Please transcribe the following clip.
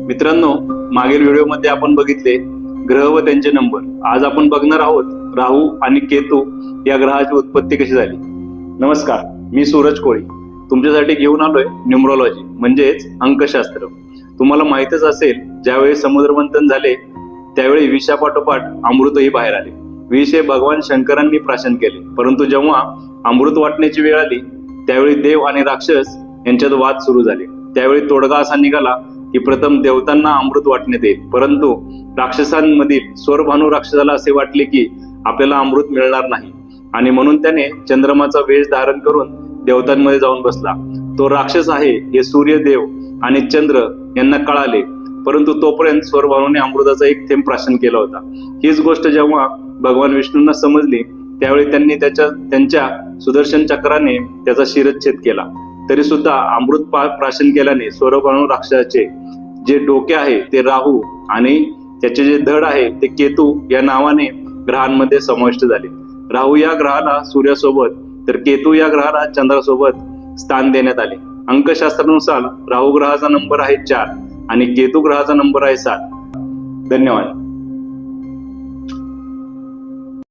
मित्रांनो, मागील व्हिडिओमध्ये आपण बघितले ग्रह व त्यांचे नंबर. आज आपण बघणार आहोत राहू आणि केतू या ग्रहाची उत्पत्ती कशी झाली. नमस्कार, मी सूरज कोळी तुमच्यासाठी घेऊन आलोय न्यूमरोलॉजी म्हणजेच अंकशास्त्र. तुम्हाला माहितच असेल, ज्यावेळी समुद्रमंथन झाले त्यावेळी विषापाठोपाठ अमृतही बाहेर आले. विष हे भगवान शंकरांनी प्राशन केले, परंतु जेव्हा अमृत वाटण्याची वेळ आली त्यावेळी देव आणि राक्षस यांच्यात वाद सुरू झाले. त्यावेळी तोडगा असा निघाला की प्रथम देवतांना अमृत वाटण्यात येईल, परंतु राक्षसांमधील स्वरभानू राक्षसाला असे वाटले की आपल्याला अमृत मिळणार नाही आणि म्हणून त्याने चंद्रमाचा वेश धारण करून देवतांमध्ये जाऊन बसला. तो राक्षस आहे हे सूर्यदेव आणि चंद्र यांना कळाले, परंतु तोपर्यंत स्वरभानूने अमृताचा एक थेंब प्राशन केला होता. हीच गोष्ट जेव्हा भगवान विष्णूंना समजली त्यावेळी त्यांनी त्यांच्या सुदर्शन चक्राने त्याचा शिरच्छेद केला. तरी सुद्धा अमृत प्राशन केल्याने स्वरभानू राक्षसाचे जे डोके आहे ते राहू आणि त्याचे जे धड आहे ते केतू या नावाने ग्रहांमध्ये समाविष्ट झाले. राहू या ग्रहाला सूर्यासोबत तर केतू या ग्रहाला चंद्रासोबत स्थान देण्यात आले. अंकशास्त्रानुसार राहू ग्रहाचा नंबर आहे 4 आणि केतू ग्रहाचा नंबर आहे 7. धन्यवाद.